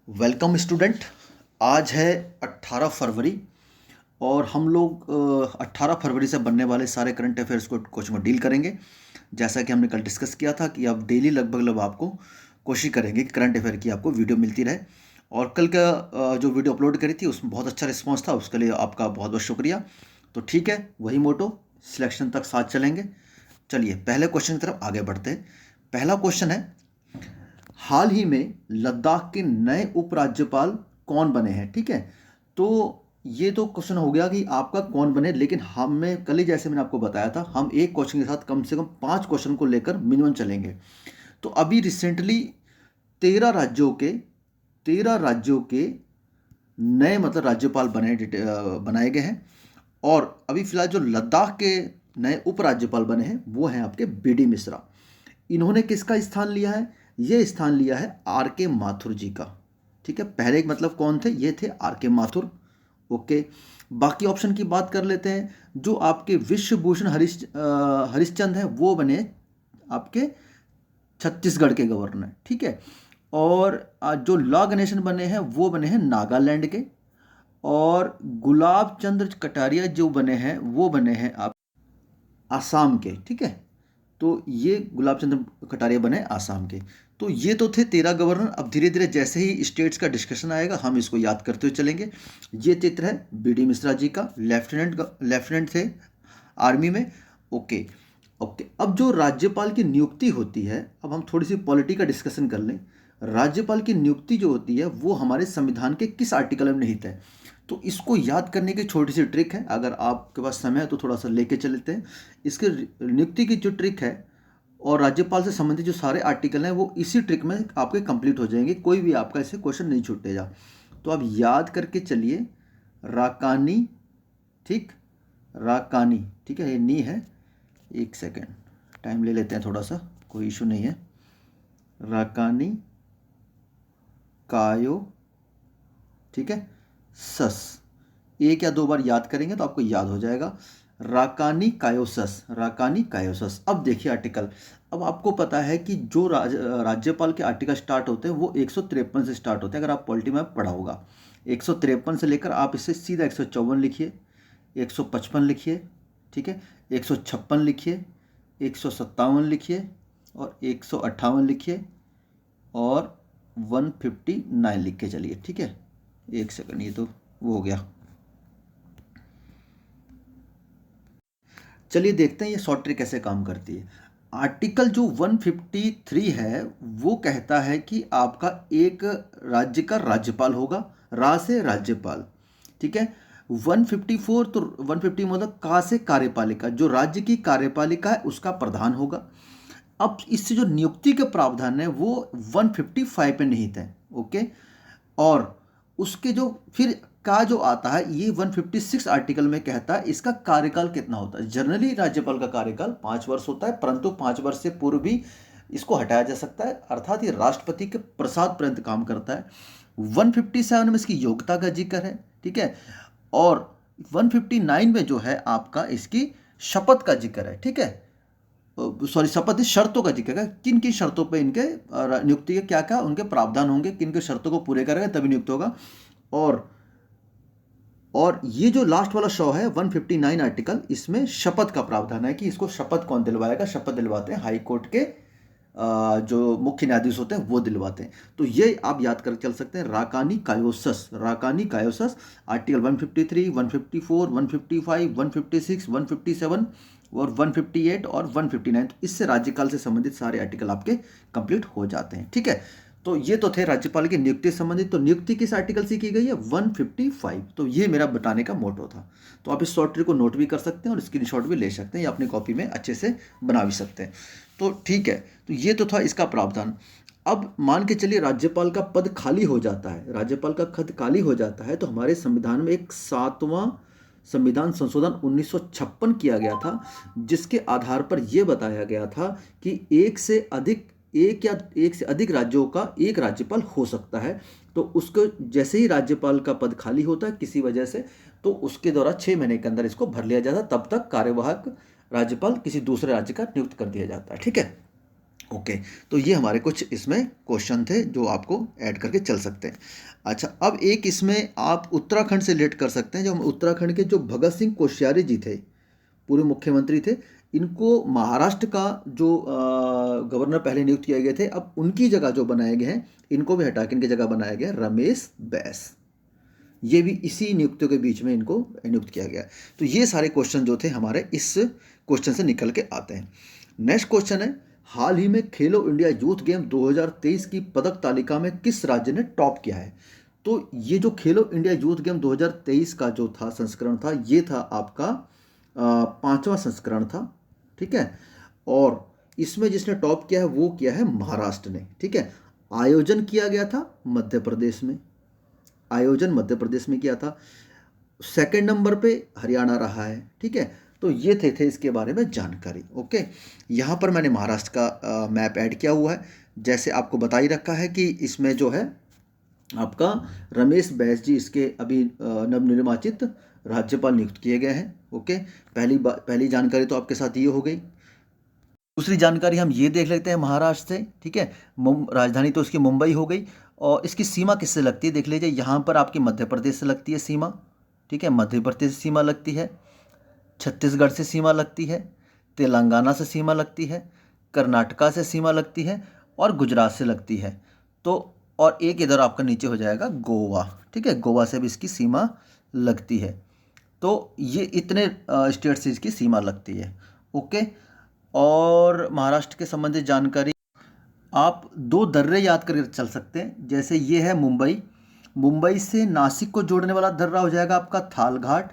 Welcome student. आज है 18 फरवरी और हम लोग 18 फरवरी से बनने वाले सारे करंट अफेयर्स को कोचिंग में डील करेंगे। जैसा कि हमने कल डिस्कस किया था कि अब डेली लगभग आपको कोशिश करेंगे कि करंट अफेयर की आपको वीडियो मिलती रहे। और कल का जो वीडियो अपलोड करी थी उसमें बहुत अच्छा रिस्पॉन्स था, उसके लिए आपका बहुत बहुत शुक्रिया। तो ठीक है, वही मोटो, सिलेक्शन तक साथ चलेंगे। चलिए पहले क्वेश्चन की तरफ आगे बढ़ते हैं। पहला क्वेश्चन है, हाल ही में लद्दाख के नए उपराज्यपाल कौन बने हैं। ठीक है, तो ये तो क्वेश्चन हो गया कि आपका कौन बने, लेकिन हमें कल ही जैसे मैंने आपको बताया था, हम एक क्वेश्चन के साथ कम से कम 5 क्वेश्चन को लेकर मिनिमम चलेंगे। तो अभी रिसेंटली 13 राज्यों के 13 राज्यों के नए मतलब राज्यपाल बनाए गए हैं। और अभी फिलहाल जो लद्दाख के नए उपराज्यपाल बने हैं वो हैं आपके बी डी मिश्रा। इन्होंने किसका स्थान लिया है? ये स्थान लिया है आर के माथुर जी का। ठीक है, पहले मतलब कौन थे? ये थे आर के माथुर। ओके, बाकी ऑप्शन की बात कर लेते हैं। जो आपके विश्वभूषण हरिश्चंद्र हैं वो बने आपके छत्तीसगढ़ के गवर्नर। ठीक है, और जो लॉ गणेशन बने हैं वो बने हैं नागालैंड के। और गुलाब चंद्र कटारिया जो बने हैं वो बने हैं आप आसाम के। ठीक है, तो ये गुलाब चंद्र कटारिया बने आसाम के। तो ये तो थे 13 गवर्नर। अब धीरे धीरे जैसे ही स्टेट्स का डिस्कशन आएगा हम इसको याद करते हुए चलेंगे। ये चित्र है बी डी मिश्रा जी का, लेफ्टिनेंट थे आर्मी में। ओके ओके, अब जो राज्यपाल की नियुक्ति होती है, अब हम थोड़ी सी पॉलिटी का डिस्कशन कर लें। राज्यपाल की नियुक्ति जो होती है वो हमारे संविधान के किस आर्टिकल में निहित है? तो इसको याद करने की छोटी सी ट्रिक है, अगर आपके पास समय है तो थोड़ा सा लेके चलते हैं। इसके नियुक्ति की जो ट्रिक है और राज्यपाल से संबंधित जो सारे आर्टिकल हैं वो इसी ट्रिक में आपके कंप्लीट हो जाएंगे, कोई भी आपका इससे क्वेश्चन नहीं छूटेगा। तो आप याद करके चलिए। राकानी, ठीक, राकानी, ठीक है, ये नी है। एक सेकेंड, टाइम ले लेते हैं थोड़ा सा, कोई इशू नहीं है। राकानी कायो, ठीक है, सस, एक या दो बार याद करेंगे तो आपको याद हो जाएगा। राकानी कायोसस, राकानी कायोसस। अब देखिए आर्टिकल। अब आपको पता है कि जो राज्यपाल के आर्टिकल स्टार्ट होते हैं वो 153 से स्टार्ट होते हैं। अगर आप पॉलिटी में पढ़ा होगा 153 से लेकर आप इसे सीधा 154 लिखिए, 155 लिखिए, ठीक है, 156 लिखिए, 157 लिखिए और 158 लिखिए और 159 लिख के चलिए। ठीक है, एक सेकंड, ये तो वो हो गया। चलिए देखते हैं ये शॉर्ट ट्रिक कैसे काम करती है। आर्टिकल जो 153 है वो कहता है कि आपका एक राज्य का राज्यपाल होगा, रा से राज्यपाल। ठीक है, 154 तो 150 मतलब का से कार्यपालिका, जो राज्य की कार्यपालिका है उसका प्रधान होगा। अब इससे जो नियुक्ति के प्रावधान है वो 155 पे निहित है। ओके, और उसके जो फिर का जो आता है ये 156 आर्टिकल में कहता है इसका कार्यकाल कितना होता है। जनरली राज्यपाल का कार्यकाल 5 वर्ष होता है, परंतु 5 वर्ष से पूर्व भी इसको हटाया जा सकता है, अर्थात ये राष्ट्रपति के प्रसाद पर्यंत काम करता है। 157 में इसकी योग्यता का जिक्र है। ठीक है, और 159 में जो है आपका इसकी शपथ का जिक्र है। ठीक है, सॉरी, शपथ नहीं, शर्तों का जिक्र है, किन किन शर्तों पे इनके नियुक्ति के क्या क्या उनके प्रावधान होंगे, किन किन शर्तों को पूरे करेगा तभी नियुक्त होगा। और ये जो लास्ट वाला शो है 159 आर्टिकल, इसमें शपथ का प्रावधान है कि इसको शपथ कौन दिलवाएगा। शपथ दिलवाते हैं हाई कोर्ट के जो मुख्य न्यायाधीश होते हैं वो दिलवाते हैं। तो ये आप याद कर चल सकते हैं, राकानी कायोसस, राकानी कायोसस। आर्टिकल 153, 154, 155, 156, 157 और 158 और 159, तो इससे राज्यकाल से संबंधित सारे आर्टिकल आपके कंप्लीट हो जाते हैं। ठीक है, तो ये तो थे राज्यपाल की नियुक्ति से संबंधित। तो नियुक्ति किस आर्टिकल से की गई है? 155। तो ये मेरा बताने का मोटो था। तो आप इस शॉर्ट ट्रिक को नोट भी कर सकते हैं और स्क्रीनशॉट भी ले सकते हैं या अपनी कॉपी में अच्छे से बना भी सकते हैं। तो ठीक है, तो ये तो था इसका प्रावधान। अब मान के चलिए राज्यपाल का पद खाली हो जाता है, राज्यपाल का पद खाली हो जाता है, तो हमारे संविधान में एक 7वां संविधान संशोधन 1956 किया गया था, जिसके आधार पर यह बताया गया था कि एक से अधिक राज्यों का एक राज्यपाल हो सकता है। तो उसको जैसे ही राज्यपाल का पद खाली होता है किसी वजह से, तो उसके द्वारा 6 महीने के अंदर इसको भर लिया जाता है, तब तक कार्यवाहक राज्यपाल किसी दूसरे राज्य का नियुक्त कर दिया जाता है। ठीक है, ओके, तो ये हमारे कुछ इसमें क्वेश्चन थे जो आपको ऐड करके चल सकते हैं। अच्छा, अब एक इसमें आप उत्तराखंड से रिलेट कर सकते हैं। जो उत्तराखंड के जो भगत सिंह कोश्यारी जी थे, पूर्व मुख्यमंत्री थे, इनको महाराष्ट्र का जो गवर्नर पहले नियुक्त किए गए थे, अब उनकी जगह जो बनाए गए हैं, इनको भी हटा के इनकी जगह बनाया गया रमेश बैस। ये भी इसी नियुक्तियों के बीच में इनको नियुक्त किया गया। तो ये सारे क्वेश्चन जो थे हमारे इस क्वेश्चन से निकल के आते हैं। नेक्स्ट क्वेश्चन है, हाल ही में खेलो इंडिया यूथ गेम 2023 की पदक तालिका में किस राज्य ने टॉप किया है? तो ये जो खेलो इंडिया यूथ गेम 2023 का जो था संस्करण था, ये था आपका 5वां संस्करण था, ठीक है। और इसमें जिसने टॉप किया है वो किया है महाराष्ट्र ने, ठीक है। आयोजन किया गया था मध्य प्रदेश में, आयोजन मध्य प्रदेश में किया था। सेकंड नंबर पे हरियाणा रहा है, ठीक है। तो ये थे इसके बारे में जानकारी। ओके, यहाँ पर मैंने महाराष्ट्र का मैप ऐड किया हुआ है। जैसे आपको बता ही रखा है कि इसमें जो है आपका रमेश बैस जी इसके अभी नवनिर्वाचित राज्यपाल नियुक्त किए गए हैं। ओके, पहली जानकारी तो आपके साथ ये हो गई। दूसरी जानकारी हम ये देख लेते हैं महाराष्ट्र से, ठीक है। राजधानी तो उसकी मुंबई हो गई, और इसकी सीमा किससे लगती है देख लीजिए। यहाँ पर आपकी मध्य प्रदेश से लगती है सीमा, ठीक है, मध्य प्रदेश से सीमा लगती है, छत्तीसगढ़ से सीमा लगती है, तेलंगाना से सीमा लगती है, कर्नाटका से सीमा लगती है, और गुजरात से लगती है। तो और एक इधर आपका नीचे हो जाएगा गोवा, ठीक है, गोवा से भी इसकी सीमा लगती है। तो ये इतने स्टेट से इसकी सीमा लगती है। ओके, और महाराष्ट्र के संबंधित जानकारी आप 2 दर्रे याद करके चल सकते हैं। जैसे ये है मुंबई, मुंबई से नासिक को जोड़ने वाला दर्रा हो जाएगा आपका थाल घाट,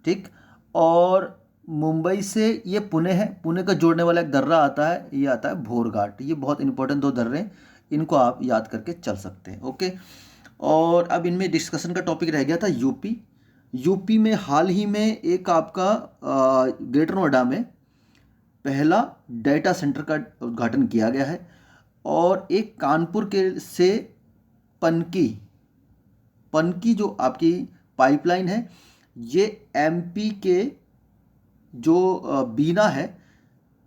ठीक। और मुंबई से ये पुणे है, पुणे को जोड़ने वाला एक दर्रा आता है, ये आता है भोर घाट। ये बहुत इंपॉर्टेंट 2 दर्रे, इनको आप याद करके चल सकते हैं। ओके, और अब इनमें डिस्कशन का टॉपिक रह गया था यूपी। यूपी में हाल ही में एक आपका ग्रेटर नोएडा में पहला डेटा सेंटर का उद्घाटन किया गया है, और एक कानपुर के से पनकी जो आपकी पाइपलाइन है, ये एमपी के जो बीना है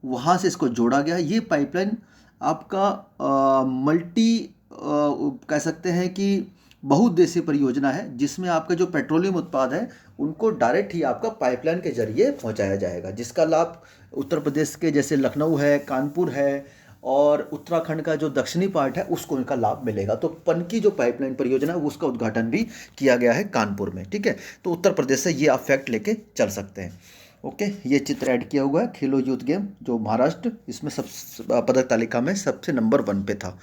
वहाँ से इसको जोड़ा गया है। ये पाइपलाइन आपका मल्टी कह सकते हैं कि बहुउद्देशीय परियोजना है, जिसमें आपका जो पेट्रोलियम उत्पाद है उनको डायरेक्ट ही आपका पाइपलाइन के जरिए पहुंचाया जाएगा, जिसका लाभ उत्तर प्रदेश के जैसे लखनऊ है, कानपुर है, और उत्तराखंड का जो दक्षिणी पार्ट है उसको इनका लाभ मिलेगा। तो पनकी जो पाइपलाइन परियोजना है उसका उद्घाटन भी किया गया है कानपुर में, ठीक है। तो उत्तर प्रदेश से ये आप फैक्ट लेके चल सकते हैं। ओके, ये चित्र ऐड किया हुआ है खेलो यूथ गेम जो महाराष्ट्र इसमें सब पदक तालिका में सबसे नंबर 1 पे था।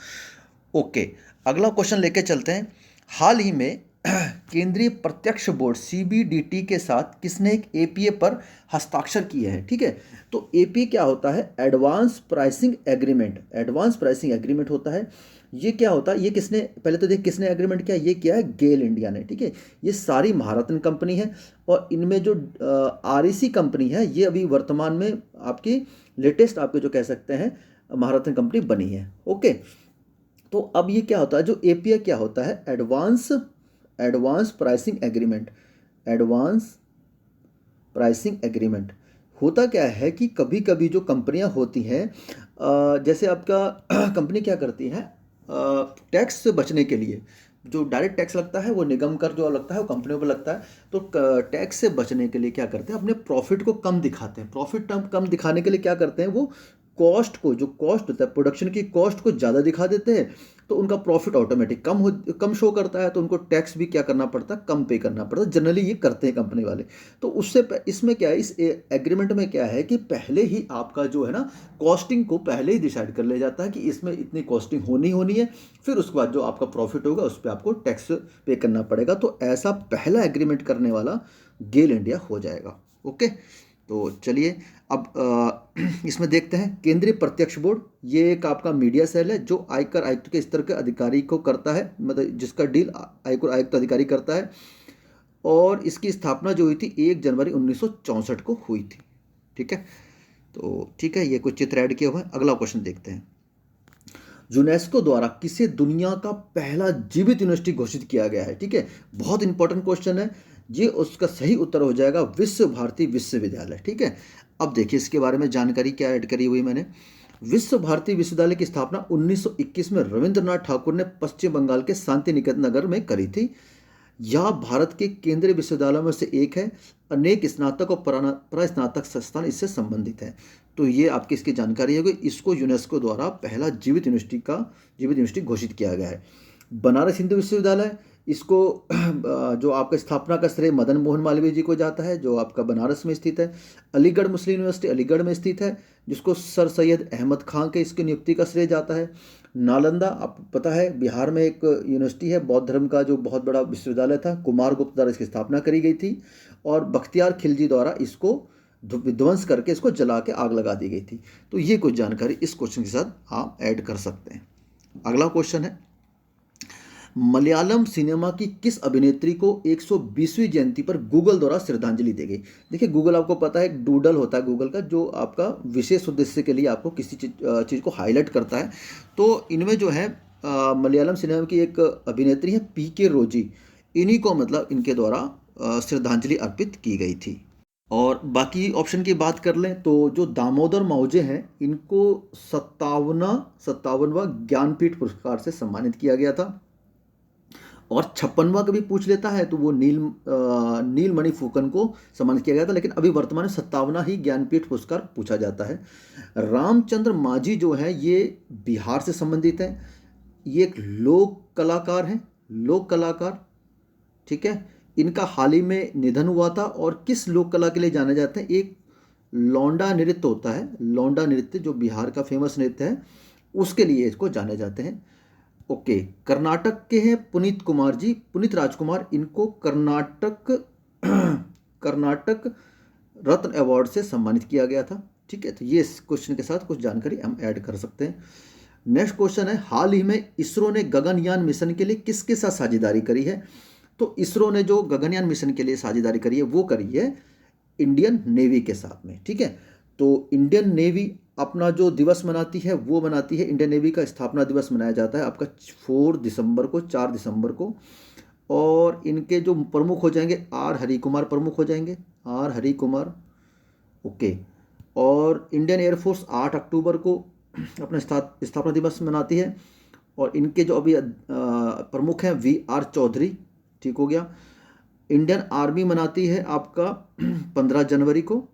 ओके, अगला क्वेश्चन लेके चलते हैं। हाल ही में केंद्रीय प्रत्यक्ष बोर्ड सीबीडीटी के साथ किसने एक एपीए पर हस्ताक्षर किए हैं, ठीक है। तो एपीए क्या होता है? Advance pricing agreement, advance pricing agreement होता है। ये क्या होता है? ये किसने, पहले तो देख किसने एग्रीमेंट किया, ये किया है गेल इंडिया ने, ठीक है। ये सारी महारत्न कंपनी है, और इनमें जो आरईसी कंपनी है ये अभी वर्तमान में आपकी लेटेस्ट आपके जो कह सकते हैं महारत्न कंपनी बनी है। ओके, तो अब ये क्या होता है, जो एपीए क्या होता है? Advance pricing agreement. Advance pricing agreement होता क्या है कि कभी कभी जो कंपनियां होती हैं, जैसे आपका कंपनी क्या करती है, टैक्स से बचने के लिए जो डायरेक्ट टैक्स लगता है वो निगम कर जो लगता है वो कंपनियों पर लगता है, तो टैक्स से बचने के लिए क्या करते हैं, अपने प्रॉफिट को कम दिखाते हैं। प्रॉफिट कम दिखाने के लिए क्या करते हैं, वो कॉस्ट को, जो कॉस्ट होता है प्रोडक्शन की कॉस्ट को ज़्यादा दिखा देते हैं, तो उनका प्रॉफिट ऑटोमेटिक कम शो करता है, तो उनको टैक्स भी क्या करना पड़ता है, कम पे करना पड़ता है। जनरली ये करते हैं कंपनी वाले। तो उससे इसमें क्या है, इस एग्रीमेंट में क्या है कि पहले ही आपका जो है ना कॉस्टिंग को पहले ही डिसाइड कर लिया जाता है कि इसमें इतनी कॉस्टिंग होनी है, फिर उसके बाद जो आपका प्रॉफिट होगा उस पर आपको टैक्स पे करना पड़ेगा। तो ऐसा पहला एग्रीमेंट करने वाला गेल इंडिया हो जाएगा। ओके, तो चलिए अब इसमें देखते हैं केंद्रीय प्रत्यक्ष बोर्ड। ये एक आपका मीडिया सेल है जो आयकर आयुक्त के स्तर के अधिकारी को करता है, मतलब जिसका डील आयकर आयुक्त अधिकारी करता है, और इसकी स्थापना जो हुई थी 1 जनवरी 1964 को हुई थी, ठीक है। तो ठीक है, ये कुछ चित्र ऐड किए हुए हैं। अगला क्वेश्चन देखते हैं। यूनेस्को द्वारा किसे दुनिया का पहला जीवित यूनिवर्सिटी घोषित किया गया है, ठीक है। बहुत इंपॉर्टेंट क्वेश्चन है ये, उसका सही उत्तर हो जाएगा विश्व भारती विश्वविद्यालय, ठीक है। अब देखिए इसके बारे में जानकारी क्या ऐड करी हुई मैंने। विश्व भारती विश्वविद्यालय की स्थापना 1921 में रविंद्रनाथ ठाकुर ने पश्चिम बंगाल के शांति निकेतन नगर में करी थी। यह भारत के केंद्रीय विश्वविद्यालयों में से एक है। अनेक स्नातक और प्रास्नातक संस्थान इससे संबंधित हैं। तो ये आपकी इसकी जानकारी होगी। इसको यूनेस्को द्वारा पहला जीवित यूनिवर्सिटी घोषित किया गया है। बनारस हिंदू विश्वविद्यालय, इसको जो आपका स्थापना का श्रेय मदन मोहन मालवीय जी को जाता है, जो आपका बनारस में स्थित है। अलीगढ़ मुस्लिम यूनिवर्सिटी अलीगढ़ में स्थित है, जिसको सर सैयद अहमद खां के इसकी नियुक्ति का श्रेय जाता है। नालंदा, आपको पता है बिहार में एक यूनिवर्सिटी है, बौद्ध धर्म का जो बहुत बड़ा विश्वविद्यालय था, कुमार गुप्त द्वारा इसकी स्थापना करी गई थी और बख्तियार खिलजी द्वारा इसको विध्वंस करके इसको जला के आग लगा दी गई थी। तो ये कुछ जानकारी इस क्वेश्चन के साथ आप ऐड कर सकते हैं। अगला क्वेश्चन है, मलयालम सिनेमा की किस अभिनेत्री को 120वीं जयंती पर गूगल द्वारा श्रद्धांजलि दी गई? देखिए, गूगल आपको पता है एक डूडल होता है गूगल का, जो आपका विशेष उद्देश्य के लिए आपको किसी चीज़ को हाईलाइट करता है। तो इनमें जो है मलयालम सिनेमा की एक अभिनेत्री है PK रोजी, इन्हीं को मतलब इनके द्वारा श्रद्धांजलि अर्पित की गई थी। और बाकी ऑप्शन की बात कर लें तो जो दामोदर मावजे हैं, इनको 57वां ज्ञानपीठ पुरस्कार से सम्मानित किया गया था। और 56वां कभी पूछ लेता है तो वो नीलमणि फूकन को सम्मानित किया गया था, लेकिन अभी वर्तमान में 57वां ही ज्ञानपीठ पुरस्कार पूछा जाता है। रामचंद्र माझी जो है ये बिहार से संबंधित है। ये एक लोक कलाकार हैं, लोक कलाकार, ठीक है। इनका हाल ही में निधन हुआ था। और किस लोक कला के लिए जाने जाते हैं? एक लौंडा नृत्य होता है, लौंडा नृत्य जो बिहार का फेमस नृत्य है, उसके लिए इसको जाने जाते हैं। ओके, कर्नाटक के हैं पुनीत कुमार जी, पुनीत राजकुमार, इनको कर्नाटक रत्न अवार्ड से सम्मानित किया गया था, ठीक है। तो ये इस क्वेश्चन के साथ कुछ जानकारी हम ऐड कर सकते हैं। नेक्स्ट क्वेश्चन है, हाल ही में इसरो ने गगनयान मिशन के लिए किसके साथ साझेदारी करी है? तो इसरो ने जो गगनयान मिशन के लिए साझेदारी करी है वो करी है इंडियन नेवी के साथ में, ठीक है। तो इंडियन नेवी अपना जो दिवस मनाती है वो मनाती है, इंडियन नेवी का स्थापना दिवस मनाया जाता है आपका 4 दिसंबर को। और इनके जो प्रमुख हो जाएंगे R हरि कुमार प्रमुख हो जाएंगे, R हरि कुमार, ओके। और इंडियन एयरफोर्स 8 अक्टूबर को अपना स्थापना दिवस मनाती है। और इनके जो अभी प्रमुख हैं VR चौधरी, ठीक हो गया। इंडियन आर्मी मनाती है आपका 15 जनवरी को।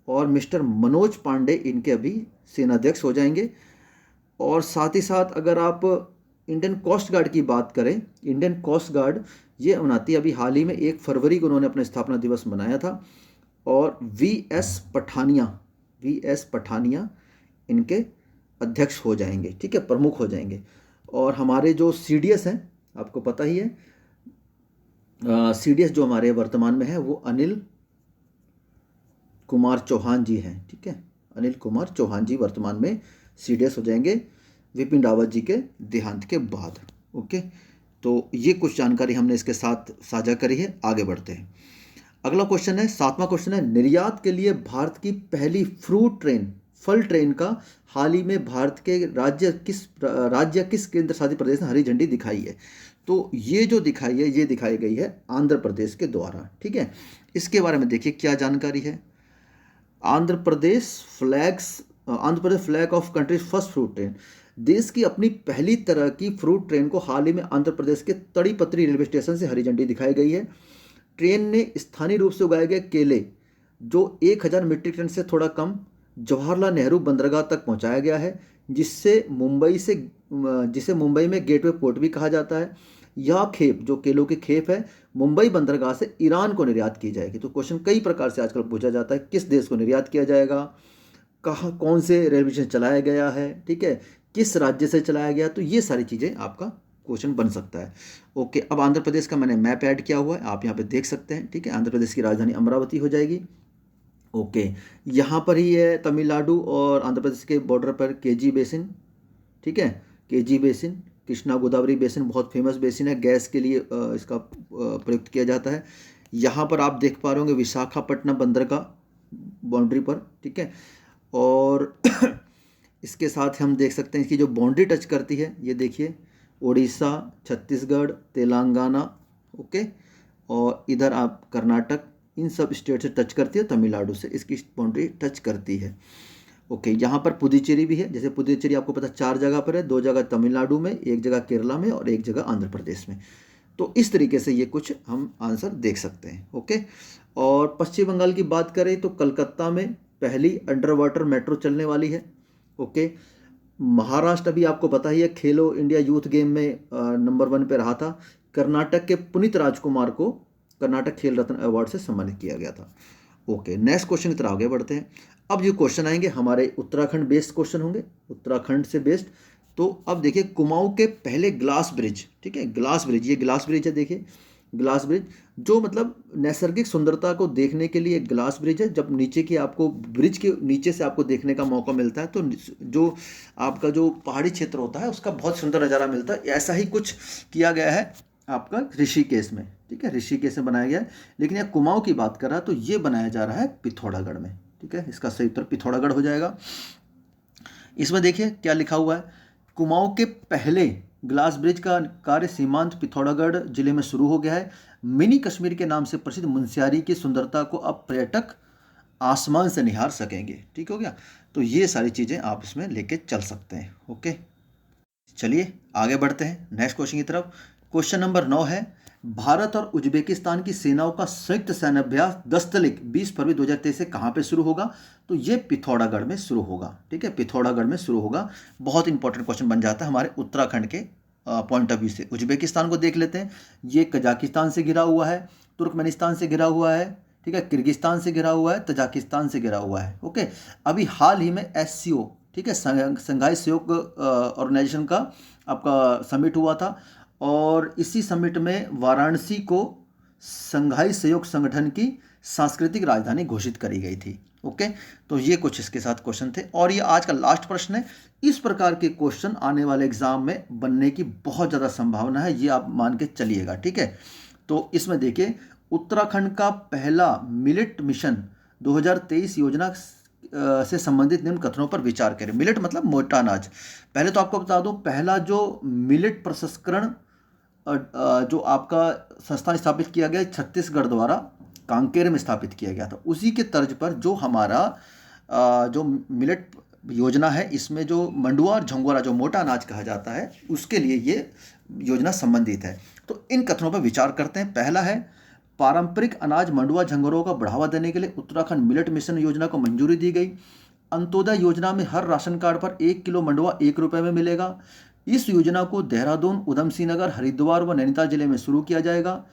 और मिस्टर मनोज पांडे इनके अभी सेनाध्यक्ष हो जाएंगे। और साथ ही साथ अगर आप इंडियन कोस्ट गार्ड की बात करें, इंडियन कोस्ट गार्ड ये मनाती है अभी हाल ही में 1 फरवरी को उन्होंने अपना स्थापना दिवस मनाया था। और VS पठानिया इनके अध्यक्ष हो जाएंगे, ठीक है, प्रमुख हो जाएंगे। और हमारे जो CDS हैं, आपको पता ही है CDS जो हमारे वर्तमान में है वो अनिल कुमार चौहान जी हैं, ठीक है। अनिल कुमार चौहान जी वर्तमान में CDS हो जाएंगे विपिन रावत जी के देहांत के बाद, ओके। तो ये कुछ जानकारी हमने इसके साथ साझा करी है। आगे बढ़ते हैं। अगला क्वेश्चन है, 7वां क्वेश्चन है, निर्यात के लिए भारत की पहली फल ट्रेन का हाल ही में भारत के राज्य किस केंद्र शासित प्रदेश ने हरी झंडी दिखाई है? तो ये जो दिखाई है ये दिखाई गई है आंध्र प्रदेश के द्वारा, ठीक है। इसके बारे में देखिए क्या जानकारी है। Andhra Pradesh flag off country first fruit train, देश की अपनी पहली तरह की फ्रूट ट्रेन को हाल ही में आंध्र प्रदेश के तड़ीपत्री रेलवे स्टेशन से हरी झंडी दिखाई गई है। ट्रेन ने स्थानीय रूप से उगाए गए केले जो 1000 मीट्रिक टन से थोड़ा कम जवाहरलाल नेहरू बंदरगाह तक पहुंचाया गया है, जिसे मुंबई में गेटवे पोर्ट भी कहा जाता है। यह खेप जो केलों की खेप है मुंबई बंदरगाह से ईरान को निर्यात की जाएगी। तो क्वेश्चन कई प्रकार से आजकल पूछा जाता है, किस देश को निर्यात किया जाएगा, कहाँ कौन से रेलवे स्टेशन चलाया गया है, ठीक है, किस राज्य से चलाया गया, तो ये सारी चीज़ें आपका क्वेश्चन बन सकता है। ओके, अब आंध्र प्रदेश का मैंने मैप ऐड किया हुआ है, आप यहाँ पे देख सकते हैं, ठीक है। आंध्र प्रदेश की राजधानी अमरावती हो जाएगी, ओके। यहाँ पर ही है तमिलनाडु और आंध्र प्रदेश के बॉर्डर पर KG बेसिन, ठीक है। KG basin, Krishna Godavari basin बहुत फेमस बेसिन है, गैस के लिए इसका प्रयुक्त किया जाता है। यहाँ पर आप देख पा रहे होंगे विशाखापट्टनम बंदर का बाउंड्री पर, ठीक है। और इसके साथ हम देख सकते हैं इसकी जो बाउंड्री टच करती है, ये देखिए उड़ीसा, छत्तीसगढ़, तेलंगाना, ओके। और इधर आप कर्नाटक, इन सब स्टेट से टच करती है, तमिलनाडु से इसकी बाउंड्री टच करती है। ओके, यहाँ पर पुदुचेरी भी है। जैसे पुदुचेरी आपको पता 4 जगह पर है, 2 जगह तमिलनाडु में, 1 जगह केरला में और 1 जगह आंध्र प्रदेश में। तो इस तरीके से ये कुछ हम आंसर देख सकते हैं। ओके, और पश्चिम बंगाल की बात करें तो कलकत्ता में पहली अंडर वाटर मेट्रो चलने वाली है। ओके, महाराष्ट्र अभी आपको पता ही है, खेलो इंडिया यूथ गेम में नंबर 1 पे रहा था। कर्नाटक के पुनीत राजकुमार को कर्नाटक खेल रत्न अवार्ड से सम्मानित किया गया था। ओके, नेक्स्ट क्वेश्चन की तरफ आगे बढ़ते हैं। अब जो क्वेश्चन आएंगे हमारे उत्तराखंड बेस्ड क्वेश्चन होंगे, उत्तराखंड से बेस्ड। तो अब देखिए, कुमाऊं के पहले ग्लास ब्रिज, ठीक है, ग्लास ब्रिज, ये ग्लास ब्रिज है। देखिए ग्लास ब्रिज, जो मतलब नैसर्गिक सुंदरता को देखने के लिए ग्लास ब्रिज है। जब नीचे की आपको ब्रिज के नीचे से आपको देखने का मौका मिलता है तो जो आपका जो पहाड़ी क्षेत्र होता है उसका बहुत सुंदर नज़ारा मिलता है। ऐसा ही कुछ किया गया है आपका ऋषिकेश में, ठीक है, ऋषिकेश में बनाया गया है। लेकिन यह कुमाऊं की बात कर रहा है तो ये बनाया जा रहा है पिथौरागढ़ में, ठीक है, इसका सही उत्तर पिथौरागढ़ हो जाएगा। इसमें देखिए क्या लिखा हुआ है, कुमाऊं के पहले ग्लास ब्रिज का कार्य सीमांत पिथौरागढ़ जिले में शुरू हो गया है। मिनी कश्मीर के नाम से प्रसिद्ध मुनस्यारी की सुंदरता को अब पर्यटक आसमान से निहार सकेंगे। ठीक हो गया, तो ये सारी चीज़ें आप इसमें लेके चल सकते हैं। ओके, चलिए आगे बढ़ते हैं नेक्स्ट क्वेश्चन की तरफ। क्वेश्चन नंबर 9 है, भारत और उज्बेकिस्तान की सेनाओं का संयुक्त सैन्याभ्यास दस्तलिक 20 फरवरी 2023 से कहाँ पे शुरू होगा? तो ये पिथौरागढ़ में शुरू होगा। ठीक है, पिथौरागढ़ में शुरू होगा। बहुत इंपॉर्टेंट क्वेश्चन बन जाता है हमारे उत्तराखंड के पॉइंट ऑफ व्यू से। उज्बेकिस्तान को देख लेते हैं, ये कजाकिस्तान से घिरा हुआ है, तुर्कमेनिस्तान से घिरा हुआ है, ठीक है, किर्गिस्तान से घिरा हुआ है, तजाकिस्तान से घिरा हुआ है। ओके, अभी हाल ही में SCO, ठीक है, संघाई सहयोग ऑर्गेनाइजेशन का आपका समिट हुआ था और इसी समिट में वाराणसी को संघाई सहयोग संगठन की सांस्कृतिक राजधानी घोषित करी गई थी। ओके, तो ये कुछ इसके साथ क्वेश्चन थे और ये आज का लास्ट प्रश्न है। इस प्रकार के क्वेश्चन आने वाले एग्जाम में बनने की बहुत ज़्यादा संभावना है, ये आप मान के चलिएगा। ठीक है, तो इसमें देखिए, उत्तराखंड का पहला मिलेट मिशन 2023 योजना से संबंधित निम्न कथनों पर विचार करें। मिलेट मतलब मोटा अनाज। पहले तो आपको बता दूं, पहला जो मिलेट प्रसंस्करण जो आपका संस्थान स्थापित किया गया छत्तीसगढ़ द्वारा कांकेर में स्थापित किया गया था। उसी के तर्ज पर जो हमारा जो मिलेट योजना है, इसमें जो मंडुआ और झंगोरा जो मोटा अनाज कहा जाता है, उसके लिए ये योजना संबंधित है। तो इन कथनों पर विचार करते हैं। पहला है, पारंपरिक अनाज मंडुआ झंगोरों को बढ़ावा देने के लिए उत्तराखंड मिलेट मिशन योजना को मंजूरी दी गई। अंत्योदय योजना में हर राशन कार्ड पर 1 किलो मंडुआ 1 रुपये में मिलेगा। इस योजना को देहरादून, उधमसिंह नगर, हरिद्वार व नैनीताल जिले में शुरू किया जाएगा।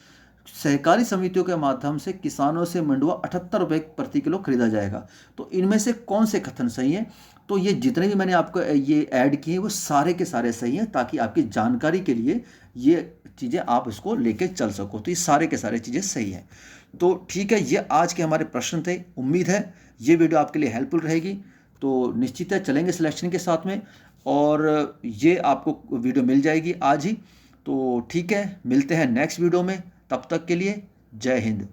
सहकारी समितियों के माध्यम से किसानों से मंडुआ 78 रुपये प्रति किलो खरीदा जाएगा। तो इनमें से कौन से कथन सही हैं? तो ये जितने भी मैंने आपको ये ऐड किए वो सारे के सारे सही हैं, ताकि आपकी जानकारी के लिए ये चीज़ें आप इसको लेके चल सको। तो ये सारे के सारे चीज़ें सही हैं। तो ठीक है, ये आज के हमारे प्रश्न थे। उम्मीद है ये वीडियो आपके लिए हेल्पफुल रहेगी। तो निश्चित है चलेंगे सिलेक्शन के साथ में, और ये आपको वीडियो मिल जाएगी आज ही। तो ठीक है, मिलते हैं नेक्स्ट वीडियो में। तब तक के लिए जय हिंद।